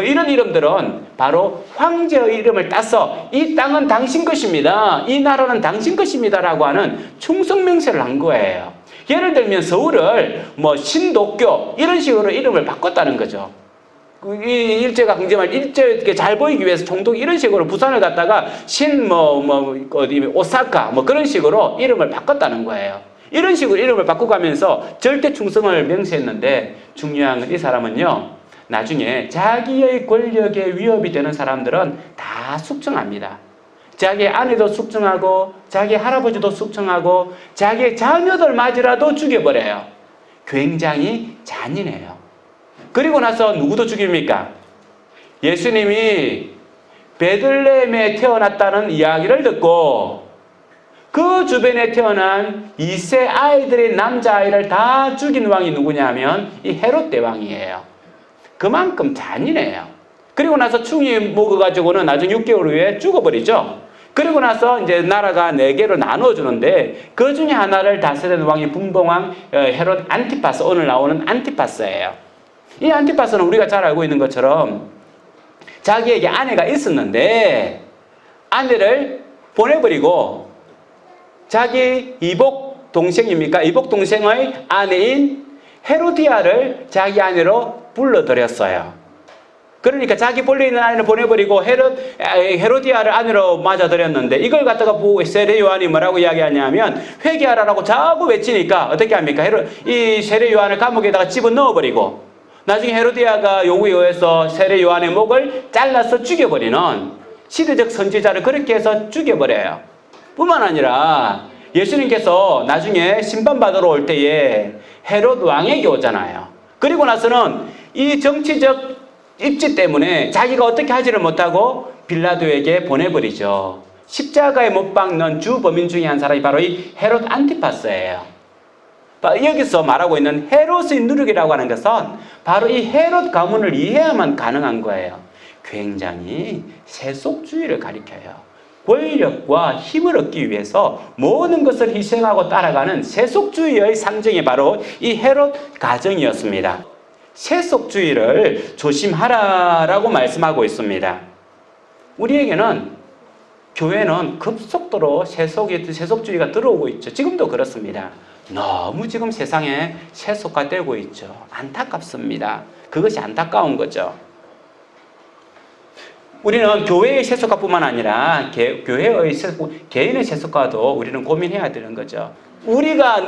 Speaker 1: 이런 이름들은 바로 황제의 이름을 따서 이 땅은 당신 것입니다, 이 나라는 당신 것입니다라고 하는 충성 명세를 한 거예요. 예를 들면 서울을 신도쿄 이런 식으로 이름을 바꿨다는 거죠. 이 일제가 강점할 일제 잘 보이기 위해서 총독 이런 식으로 부산을 갖다가 오사카 그런 식으로 이름을 바꿨다는 거예요. 이런 식으로 이름을 바꿔가면서 절대 충성을 명세했는데 중요한 건 이 사람은요, 나중에 자기의 권력에 위협이 되는 사람들은 다 숙청합니다. 자기 아내도 숙청하고 자기 할아버지도 숙청하고 자기 자녀들 맞이라도 죽여버려요. 굉장히 잔인해요. 그리고 나서 누구도 죽입니까? 예수님이 베들레헴에 태어났다는 이야기를 듣고 그 주변에 태어난 2세 아이들의 남자아이를 다 죽인 왕이 누구냐면 이 헤롯 대왕이에요. 그만큼 잔인해요. 그리고 나서 충이 먹어가지고는 나중 6개월 후에 죽어버리죠. 그리고 나서 이제 나라가 4개로 나눠주는데 그 중에 하나를 다스리는 왕이 분봉왕 헤롯 안티파스, 오늘 나오는 안티파스예요. 이 안티파스는 우리가 잘 알고 있는 것처럼 자기에게 아내가 있었는데 아내를 보내버리고 자기 이복 동생의 아내인 헤로디아를 자기 아내로 불러들였어요. 그러니까 자기 본래 있는 아내를 보내버리고 헤로디아를 아내로 맞아들였는데 이걸 갖다가 보고 세례 요한이 뭐라고 이야기하냐면 회개하라고 자꾸 외치니까 어떻게 합니까? 이 세례 요한을 감옥에다가 집어넣어버리고 나중에 헤로디아가 요구에 의해서 세례 요한의 목을 잘라서 죽여버리는 시대적 선지자를 그렇게 해서 죽여버려요. 뿐만 아니라 예수님께서 나중에 심판받으러 올 때에 헤롯 왕에게 오잖아요. 그리고 나서는 이 정치적 입지 때문에 자기가 어떻게 하지를 못하고 빌라도에게 보내버리죠. 십자가에 못 박는 주범인 중에 한 사람이 바로 이 헤롯 안티파스예요. 여기서 말하고 있는 헤롯의 누룩이라고 하는 것은 바로 이 헤롯 가문을 이해야만 가능한 거예요. 굉장히 세속주의를 가리켜요. 권력과 힘을 얻기 위해서 모든 것을 희생하고 따라가는 세속주의의 상징이 바로 이 헤롯 가정이었습니다. 세속주의를 조심하라라고 말씀하고 있습니다. 우리에게는 교회는 급속도로 세속주의가 들어오고 있죠. 지금도 그렇습니다. 너무 지금 세상에 세속화되고 있죠. 안타깝습니다. 그것이 안타까운 거죠. 우리는 교회의 세속화뿐만 아니라 개인의 세속화도 우리는 고민해야 되는 거죠. 우리가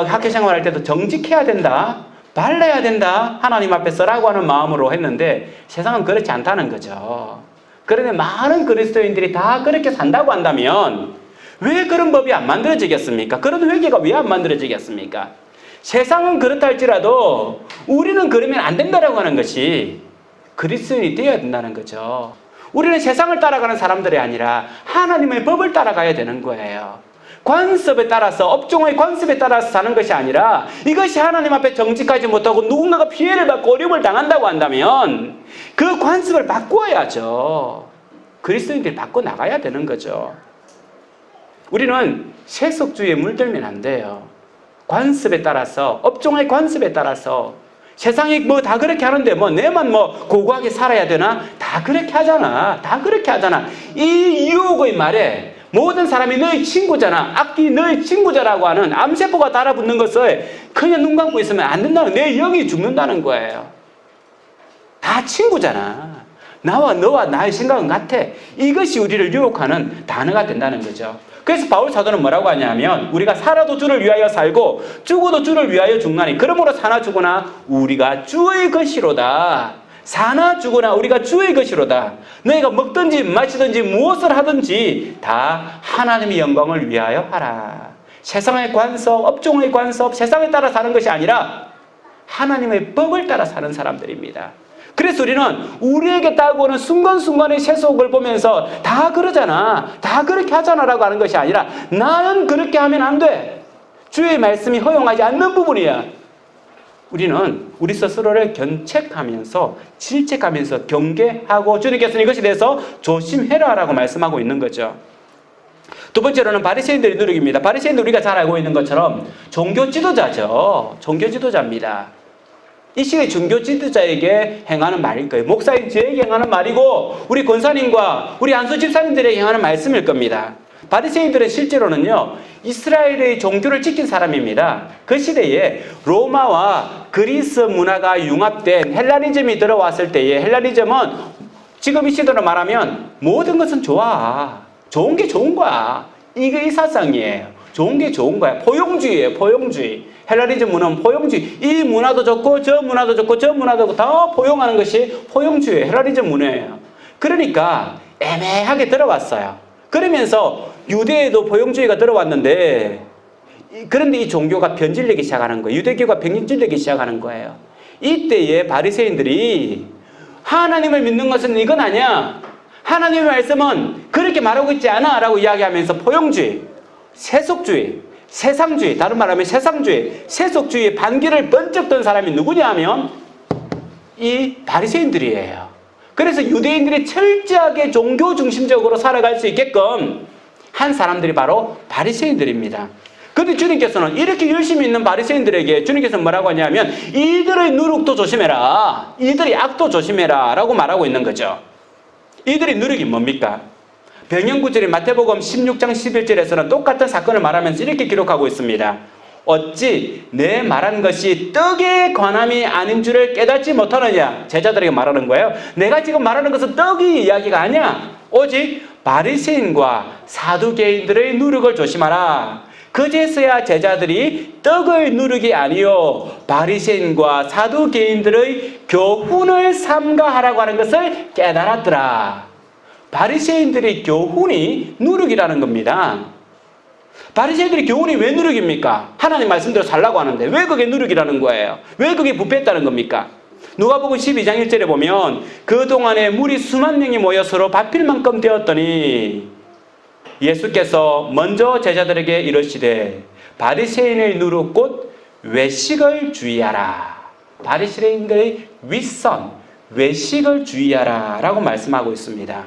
Speaker 1: 학교 생활할 때도 정직해야 된다, 발라야 된다, 하나님 앞에서라고 하는 마음으로 했는데 세상은 그렇지 않다는 거죠. 그런데 많은 그리스도인들이 다 그렇게 산다고 한다면 왜 그런 법이 안 만들어지겠습니까? 그런 회개가 왜 안 만들어지겠습니까? 세상은 그렇다 할지라도 우리는 그러면 안 된다라고 하는 것이 그리스도인이 되어야 된다는 거죠. 우리는 세상을 따라가는 사람들이 아니라 하나님의 법을 따라가야 되는 거예요. 관습에 따라서, 업종의 관습에 따라서 사는 것이 아니라 이것이 하나님 앞에 정직하지 못하고 누군가가 피해를 받고 어려움을 당한다고 한다면 그 관습을 바꾸어야죠. 그리스도인들이 바꿔나가야 되는 거죠. 우리는 세속주의에 물들면 안 돼요. 관습에 따라서, 업종의 관습에 따라서 세상이 다 그렇게 하는데 내만 고고하게 살아야 되나? 다 그렇게 하잖아. 다 그렇게 하잖아. 이 유혹의 말에 모든 사람이 너의 친구잖아, 악기 너의 친구자라고 하는 암세포가 달아붙는 것을 그냥 눈 감고 있으면 안 된다는, 내 영이 죽는다는 거예요. 다 친구잖아. 너와 나의 생각은 같아. 이것이 우리를 유혹하는 단어가 된다는 거죠. 그래서 바울 사도는 뭐라고 하냐면 우리가 살아도 주를 위하여 살고 죽어도 주를 위하여 죽나니 그러므로 사나 죽으나 우리가 주의 것이로다. 사나 죽으나 우리가 주의 것이로다. 너희가 먹든지 마시든지 무엇을 하든지 다 하나님의 영광을 위하여 하라. 세상의 관습, 업종의 관습, 세상에 따라 사는 것이 아니라 하나님의 법을 따라 사는 사람들입니다. 그래서 우리는 우리에게 따라오는 순간순간의 세속을 보면서 다 그러잖아, 다 그렇게 하잖아 라고 하는 것이 아니라 나는 그렇게 하면 안 돼. 주의 말씀이 허용하지 않는 부분이야. 우리는 우리 스스로를 견책하면서 질책하면서 경계하고 주님께서는 이것에 대해서 조심해라 라고 말씀하고 있는 거죠. 두 번째로는 바리새인들의 누룩입니다. 바리새인들 우리가 잘 알고 있는 것처럼 종교 지도자죠. 종교 지도자입니다. 이 시대 종교 지도자에게 행하는 말일 거예요. 목사인 저에게 행하는 말이고 우리 권사님과 우리 안수 집사님들에게 행하는 말씀일 겁니다. 바리새인들은 실제로는요, 이스라엘의 종교를 지킨 사람입니다. 그 시대에 로마와 그리스 문화가 융합된 헬라니즘이 들어왔을 때에, 헬라니즘은 지금 이 시대로 말하면 모든 것은 좋아, 좋은 게 좋은 거야, 이게 이 사상이에요. 좋은 게 좋은 거야. 포용주의예요. 포용주의. 헬라니즘 문화는 포용주의. 이 문화도 좋고 저 문화도 좋고 저 문화도 좋고 다 포용하는 것이 포용주의, 헬라니즘 문화예요. 그러니까 애매하게 들어왔어요. 그러면서 유대에도 포용주의가 들어왔는데, 그런데 이 종교가 변질되기 시작하는 거예요. 유대교가 변질되기 시작하는 거예요. 이때에 바리새인들이 하나님을 믿는 것은 이건 아니야, 하나님의 말씀은 그렇게 말하고 있지 않아 라고 이야기하면서 포용주의, 세속주의, 세상주의, 다른 말하면 세상주의, 세속주의의 반기를 번쩍 든 사람이 누구냐 하면 이 바리새인들이에요. 그래서 유대인들이 철저하게 종교 중심적으로 살아갈 수 있게끔 한 사람들이 바로 바리새인들입니다. 그런데 주님께서는 이렇게 열심히 있는 바리새인들에게 주님께서는 뭐라고 하냐면 이들의 누룩도 조심해라, 이들의 악도 조심해라 라고 말하고 있는 거죠. 이들의 누룩이 뭡니까? 병영구절의 마태복음 16장 11절에서는 똑같은 사건을 말하면서 이렇게 기록하고 있습니다. 어찌 내 말한 것이 떡에 관함이 아닌 줄을 깨닫지 못하느냐? 제자들에게 말하는 거예요. 내가 지금 말하는 것은 떡이 이야기가 아니야. 오직 바리새인과 사두개인들의 누룩을 조심하라. 그제서야 제자들이 떡의 누룩이 아니요 바리새인과 사두개인들의 교훈을 삼가하라고 하는 것을 깨달았더라. 바리새인들의 교훈이 누룩이라는 겁니다. 바리새인들의 교훈이 왜 누룩입니까? 하나님 말씀대로 살라고 하는데 왜 그게 누룩이라는 거예요? 왜 그게 부패했다는 겁니까? 누가복음 12장 1절에 보면 그동안에 무리 수만 명이 모여 서로 바필 만큼 되었더니 예수께서 먼저 제자들에게 이르시되 바리새인의 누룩 곧 외식을 주의하라. 바리새인들의 윗선, 외식을 주의하라 라고 말씀하고 있습니다.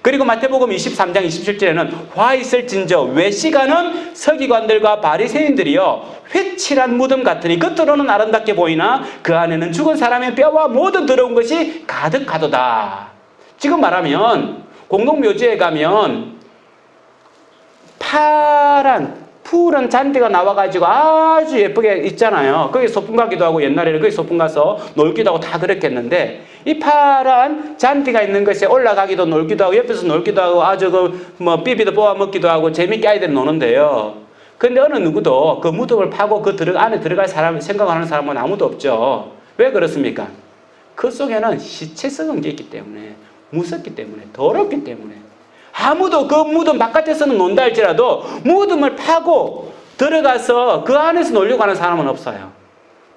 Speaker 1: 그리고 마태복음 23장 27절에는 화 있을진저 외식하는 서기관들과 바리새인들이여 회칠한 무덤 같으니 겉으로는 아름답게 보이나 그 안에는 죽은 사람의 뼈와 모든 더러운 것이 가득하도다. 지금 말하면 공동묘지에 가면 파란 푸른 잔디가 나와가지고 아주 예쁘게 있잖아요. 거기 소풍 가기도 하고 옛날에는 거기 소풍 가서 놀기도 하고 다 그랬겠는데 이 파란 잔디가 있는 것에 올라가기도 놀기도 하고 옆에서 놀기도 하고 아주 삐삐도 뽑아 먹기도 하고 재밌게 아이들이 노는데요. 근데 어느 누구도 그 무덤을 파고 그 안에 들어갈 사람 생각하는 사람은 아무도 없죠. 왜 그렇습니까? 그 속에는 시체 썩은 게 있기 때문에, 무섭기 때문에, 더럽기 때문에. 아무도 그 무덤 바깥에서는 논다 할지라도 무덤을 파고 들어가서 그 안에서 놀려고 하는 사람은 없어요.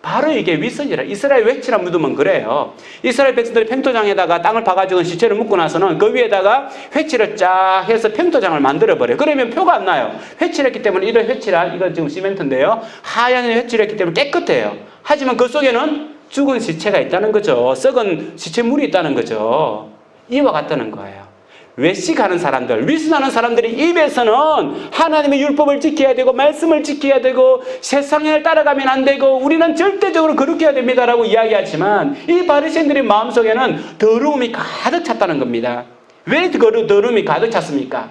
Speaker 1: 바로 이게 윗선이라. 이스라엘 외치란 무덤은 그래요. 이스라엘 백성들이 평토장에다가 땅을 파가지고 시체를 묻고 나서는 그 위에다가 회치를 쫙 해서 평토장을 만들어버려요. 그러면 표가 안 나요. 회치를 했기 때문에 이런 회치란, 이건 지금 시멘트인데요. 하얀 회치를 했기 때문에 깨끗해요. 하지만 그 속에는 죽은 시체가 있다는 거죠. 썩은 시체물이 있다는 거죠. 이와 같다는 거예요. 외식하는 사람들, 위선하는 사람들이 입에서는 하나님의 율법을 지켜야 되고 말씀을 지켜야 되고 세상을 따라가면 안 되고 우리는 절대적으로 그렇게 해야 됩니다라고 이야기하지만 이 바리새인들의 마음속에는 더러움이 가득 찼다는 겁니다. 왜 더러움이 가득 찼습니까?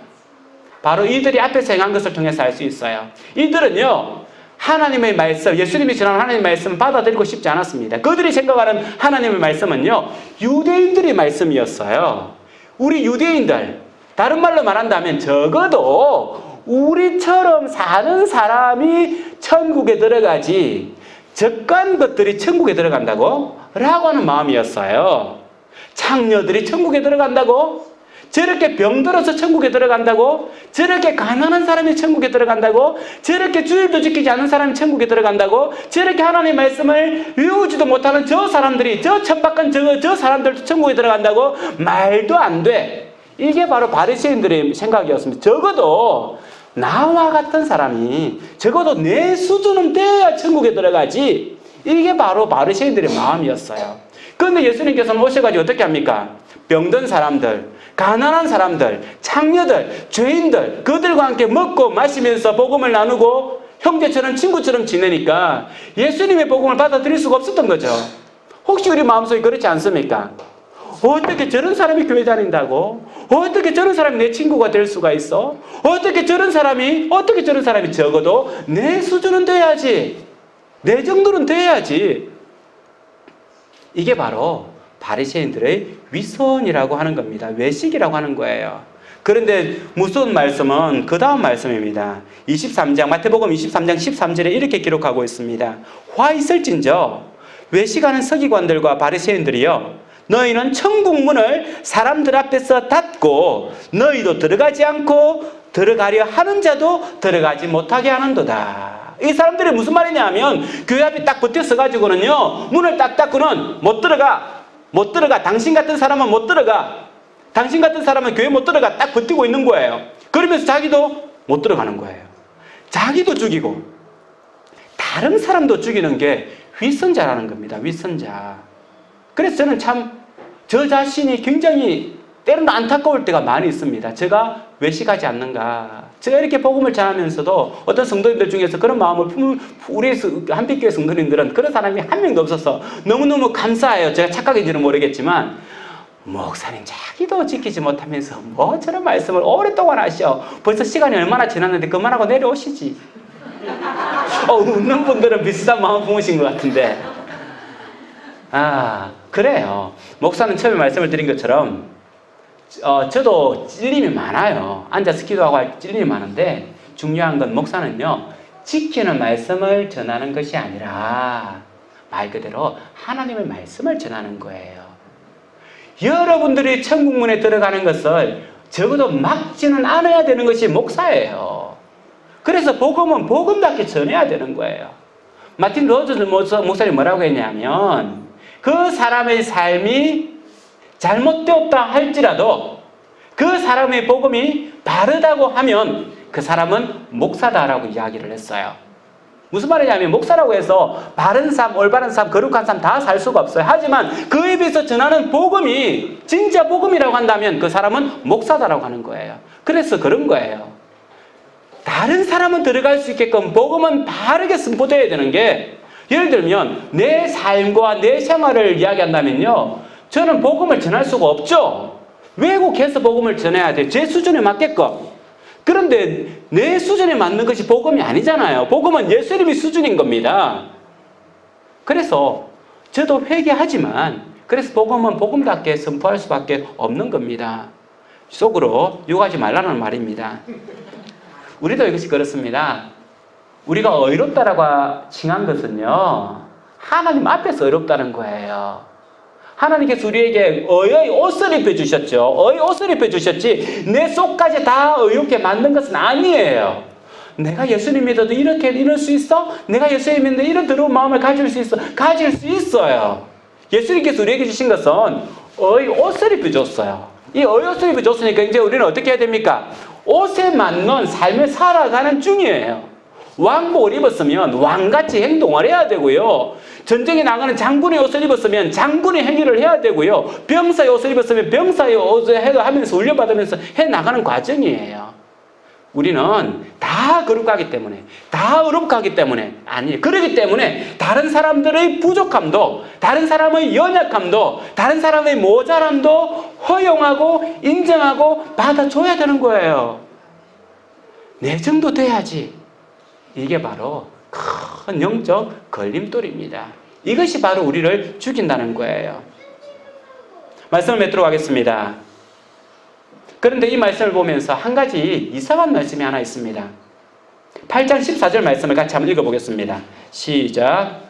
Speaker 1: 바로 이들이 앞에서 행한 것을 통해서 알 수 있어요. 이들은요, 하나님의 말씀, 예수님이 전한 하나님의 말씀을 받아들이고 싶지 않았습니다. 그들이 생각하는 하나님의 말씀은요, 유대인들의 말씀이었어요. 우리 유대인들, 다른 말로 말한다면 적어도 우리처럼 사는 사람이 천국에 들어가지 적간 것들이 천국에 들어간다고? 라고 하는 마음이었어요. 창녀들이 천국에 들어간다고? 저렇게 병들어서 천국에 들어간다고? 저렇게 가난한 사람이 천국에 들어간다고? 저렇게 주일도 지키지 않은 사람이 천국에 들어간다고? 저렇게 하나님의 말씀을 외우지도 못하는 저 사람들이, 저 천박한 저 사람들도 천국에 들어간다고? 말도 안 돼. 이게 바로 바리새인들의 생각이었습니다. 적어도 나와 같은 사람이 적어도 내 수준은 돼야 천국에 들어가지. 이게 바로 바리새인들의 마음이었어요. 그런데 예수님께서는 오셔가지고 어떻게 합니까? 병든 사람들, 가난한 사람들, 창녀들, 죄인들, 그들과 함께 먹고 마시면서 복음을 나누고 형제처럼 친구처럼 지내니까 예수님의 복음을 받아들일 수가 없었던 거죠. 혹시 우리 마음속에 그렇지 않습니까? 어떻게 저런 사람이 교회 다닌다고? 어떻게 저런 사람이 내 친구가 될 수가 있어? 어떻게 저런 사람이 적어도 내 수준은 돼야지. 내 정도는 돼야지. 이게 바로 바리새인들의 위선이라고 하는 겁니다. 외식이라고 하는 거예요. 그런데 무서운 말씀은 그 다음 말씀입니다. 23장, 마태복음 23장 13절에 이렇게 기록하고 있습니다. 화 있을진저 외식하는 서기관들과 바리새인들이여, 너희는 천국 문을 사람들 앞에서 닫고 너희도 들어가지 않고 들어가려 하는 자도 들어가지 못하게 하는도다. 이 사람들이 무슨 말이냐 하면 교회 앞에 딱 붙어 서가지고는요, 문을 딱 닫고는 못 들어가. 당신 같은 사람은 못 들어가. 당신 같은 사람은 교회 못 들어가. 딱 버티고 있는 거예요. 그러면서 자기도 못 들어가는 거예요. 자기도 죽이고 다른 사람도 죽이는 게 위선자라는 겁니다. 위선자. 그래서 저는 참 저 자신이 굉장히 때로는 안타까울 때가 많이 있습니다. 제가 외식하지 않는가. 제가 이렇게 복음을 전하면서도 어떤 성도님들 중에서 그런 마음을 우리 한빛교회 성도님들은 그런 사람이 한 명도 없어서 너무너무 감사해요. 제가 착각인지는 모르겠지만, 목사님 자기도 지키지 못하면서 뭐 저런 말씀을 오랫동안 하셔. 벌써 시간이 얼마나 지났는데 그만하고 내려오시지. 웃는 분들은 비슷한 마음 품으신 것 같은데. 그래요. 목사는 처음에 말씀을 드린 것처럼 저도 찔림이 많아요. 앉아서 기도하고 할 찔림이 많은데, 중요한 건 목사는요, 지키는 말씀을 전하는 것이 아니라 말 그대로 하나님의 말씀을 전하는 거예요. 여러분들이 천국문에 들어가는 것을 적어도 막지는 않아야 되는 것이 목사예요. 그래서 복음은 복음답게 전해야 되는 거예요. 마틴 로저스 목사님 뭐라고 했냐면, 그 사람의 삶이 잘못되었다 할지라도 그 사람의 복음이 바르다고 하면 그 사람은 목사다라고 이야기를 했어요. 무슨 말이냐면, 목사라고 해서 바른 삶, 올바른 삶, 거룩한 삶 다 살 수가 없어요. 하지만 그 입에서 전하는 복음이 진짜 복음이라고 한다면 그 사람은 목사다라고 하는 거예요. 그래서 그런 거예요. 다른 사람은 들어갈 수 있게끔 복음은 바르게 선포되어야 되는 게, 예를 들면 내 삶과 내 생활을 이야기한다면요, 저는 복음을 전할 수가 없죠. 왜곡해서 복음을 전해야 돼. 제 수준에 맞게끔. 그런데 내 수준에 맞는 것이 복음이 아니잖아요. 복음은 예수님의 수준인 겁니다. 그래서 저도 회개하지만, 그래서 복음은 복음답게 선포할 수밖에 없는 겁니다. 속으로 욕하지 말라는 말입니다. 우리도 이것이 그렇습니다. 우리가 의롭다라고 칭한 것은요, 하나님 앞에서 의롭다는 거예요. 하나님께서 우리에게 의의 옷을 입혀주셨죠. 의의 옷을 입혀주셨지 내 속까지 다 의롭게 만든 것은 아니에요. 내가 예수님 믿어도 이렇게 이럴 수 있어? 내가 예수님 믿는데 이런 더러운 마음을 가질 수 있어? 가질 수 있어요. 예수님께서 우리에게 주신 것은 의의 옷을 입혀줬어요. 이 의의 옷을 입혀줬으니까 이제 우리는 어떻게 해야 됩니까? 옷에 맞는 삶을 살아가는 중이에요. 왕복을 입었으면 왕같이 행동을 해야 되고요. 전쟁에 나가는 장군의 옷을 입었으면 장군의 행위를 해야 되고요. 병사의 옷을 입었으면 병사의 옷을 하면서 훈련받으면서 해나가는 과정이에요. 우리는 다 거룩하기 때문에, 다 의롭하기 때문에, 그러기 때문에 다른 사람들의 부족함도, 다른 사람의 연약함도, 다른 사람의 모자람도 허용하고 인정하고 받아줘야 되는 거예요. 내 정도 돼야지. 이게 바로 큰 영적 걸림돌입니다. 이것이 바로 우리를 죽인다는 거예요. 말씀을 맺도록 하겠습니다. 그런데 이 말씀을 보면서 한 가지 이상한 말씀이 하나 있습니다. 8장 14절 말씀을 같이 한번 읽어보겠습니다. 시작.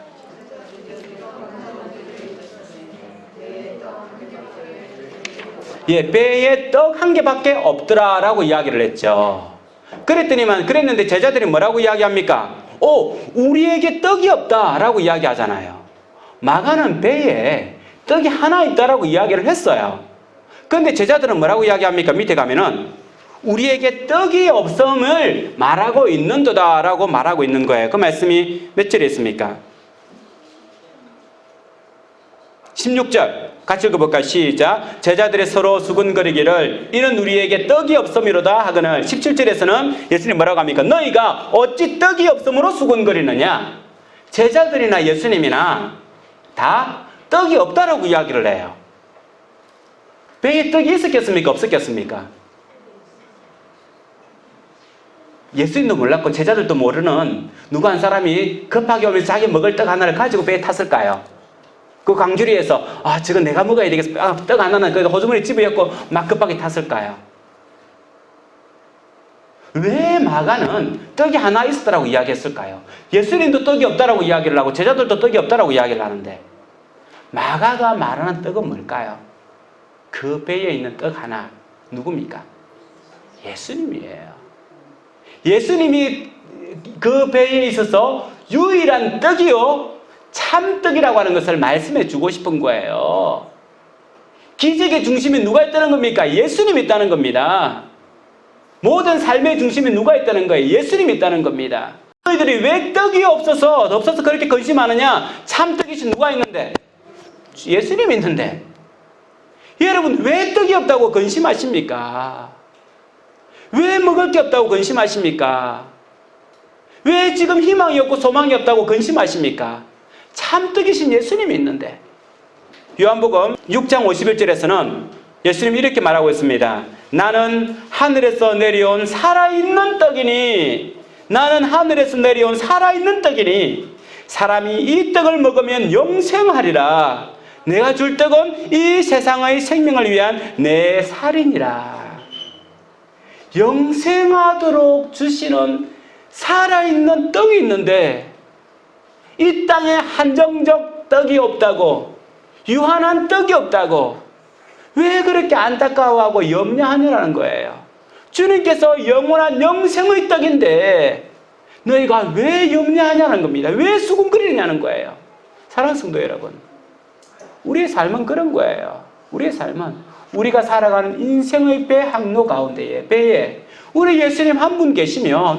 Speaker 1: 예, 배에 떡 한 개밖에 없더라라고 이야기를 했죠. 그랬는데 제자들이 뭐라고 이야기합니까? 우리에게 떡이 없다라고 이야기하잖아요. 마가는 배에 떡이 하나 있다라고 이야기를 했어요. 그런데 제자들은 뭐라고 이야기합니까? 밑에 가면은 우리에게 떡이 없음을 말하고 있는도다라고 말하고 있는 거예요. 그 말씀이 몇 절에 있습니까? 16절 같이 읽어볼까요? 시작. 제자들이 서로 수군거리기를 이는 우리에게 떡이 없음이로다 하거늘. 17절에서는 예수님 뭐라고 합니까? 너희가 어찌 떡이 없음으로 수군거리느냐? 제자들이나 예수님이나 다 떡이 없다라고 이야기를 해요. 배에 떡이 있었겠습니까? 없었겠습니까? 예수님도 몰랐고 제자들도 모르는 누구 한 사람이 급하게 오면서 자기 먹을 떡 하나를 가지고 배에 탔을까요? 그 강주리에서 저건 내가 먹어야 되겠어. 떡 하나는 그 호주머니에 집어였고 막 급하게 탔을까요? 왜 마가는 떡이 하나 있었다라고 이야기했을까요? 예수님도 떡이 없다라고 이야기를 하고 제자들도 떡이 없다라고 이야기를 하는데 마가가 말하는 떡은 뭘까요? 그 배에 있는 떡 하나 누굽니까? 예수님이에요. 예수님이 그 배에 있어서 유일한 떡이요 참떡이라고 하는 것을 말씀해 주고 싶은 거예요. 기적의 중심이 누가 있다는 겁니까? 예수님이 있다는 겁니다. 모든 삶의 중심이 누가 있다는 거예요? 예수님이 있다는 겁니다. 너희들이 왜 떡이 없어서 그렇게 근심하느냐? 참떡이신 누가 있는데? 예수님이 있는데. 여러분 왜 떡이 없다고 근심하십니까? 왜 먹을 게 없다고 근심하십니까? 왜 지금 희망이 없고 소망이 없다고 근심하십니까? 참떡이신 예수님이 있는데. 요한복음 6장 51절에서는 예수님이 이렇게 말하고 있습니다. 나는 하늘에서 내려온 살아있는 떡이니 나는 하늘에서 내려온 살아있는 떡이니 사람이 이 떡을 먹으면 영생하리라. 내가 줄 떡은 이 세상의 생명을 위한 내 살이니라. 영생하도록 주시는 살아있는 떡이 있는데 이 땅에 한정적 떡이 없다고, 유한한 떡이 없다고 왜 그렇게 안타까워하고 염려하느라는 거예요. 주님께서 영원한 영생의 떡인데 너희가 왜 염려하냐는 겁니다. 왜 수군거리냐는 거예요. 사랑하는 성도 여러분, 우리의 삶은 그런 거예요. 우리의 삶은 우리가 살아가는 인생의 배 항로 가운데에 배에 우리 예수님 한 분 계시면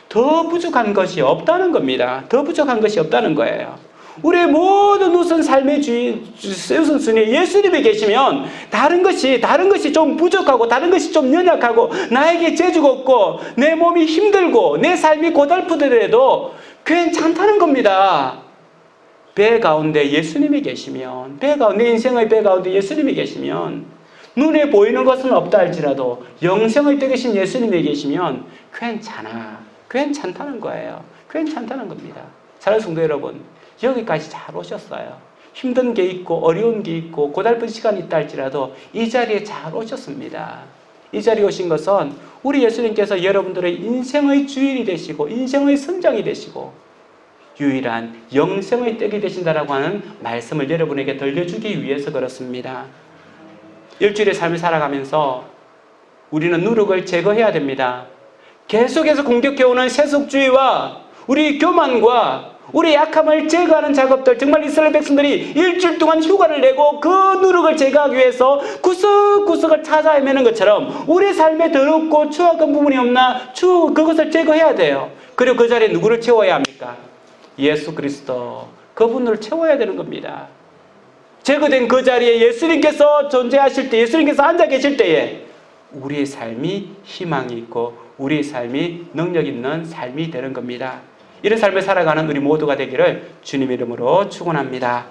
Speaker 1: 더 부족한 것이 없다는 겁니다. 더 부족한 것이 없다는 거예요. 우리의 모든 우선 삶의 우선순위 예수님이 계시면 다른 것이 좀 부족하고 다른 것이 좀 연약하고 나에게 재주가 없고 내 몸이 힘들고 내 삶이 고달프더라도 괜찮다는 겁니다. 배 가운데 예수님이 계시면, 내 인생의 배 가운데 예수님이 계시면, 눈에 보이는 것은 없다 할지라도 영생의 떡이신 예수님이 계시면 괜찮다는 거예요. 괜찮다는 겁니다. 사랑하는 성도 여러분, 여기까지 잘 오셨어요. 힘든 게 있고 어려운 게 있고 고달픈 시간이 있다 할지라도 이 자리에 잘 오셨습니다. 이 자리에 오신 것은 우리 예수님께서 여러분들의 인생의 주인이 되시고 인생의 선장이 되시고 유일한 영생의 떡이 되신다라고 하는 말씀을 여러분에게 들려주기 위해서 그렇습니다. 일주일의 삶을 살아가면서 우리는 누룩을 제거해야 됩니다. 계속해서 공격해오는 세속주의와 우리 교만과 우리 약함을 제거하는 작업들, 정말 이스라엘 백성들이 일주일 동안 휴가를 내고 그 누룩을 제거하기 위해서 구석구석을 찾아 헤매는 것처럼 우리 삶에 더럽고 추악한 부분이 없나 그것을 제거해야 돼요. 그리고 그 자리에 누구를 채워야 합니까? 예수 그리스도, 그분을 채워야 되는 겁니다. 제거된 그 자리에 예수님께서 존재하실 때, 예수님께서 앉아 계실 때에 우리의 삶이 희망이 있고 우리의 삶이 능력 있는 삶이 되는 겁니다. 이런 삶을 살아가는 우리 모두가 되기를 주님의 이름으로 축원합니다.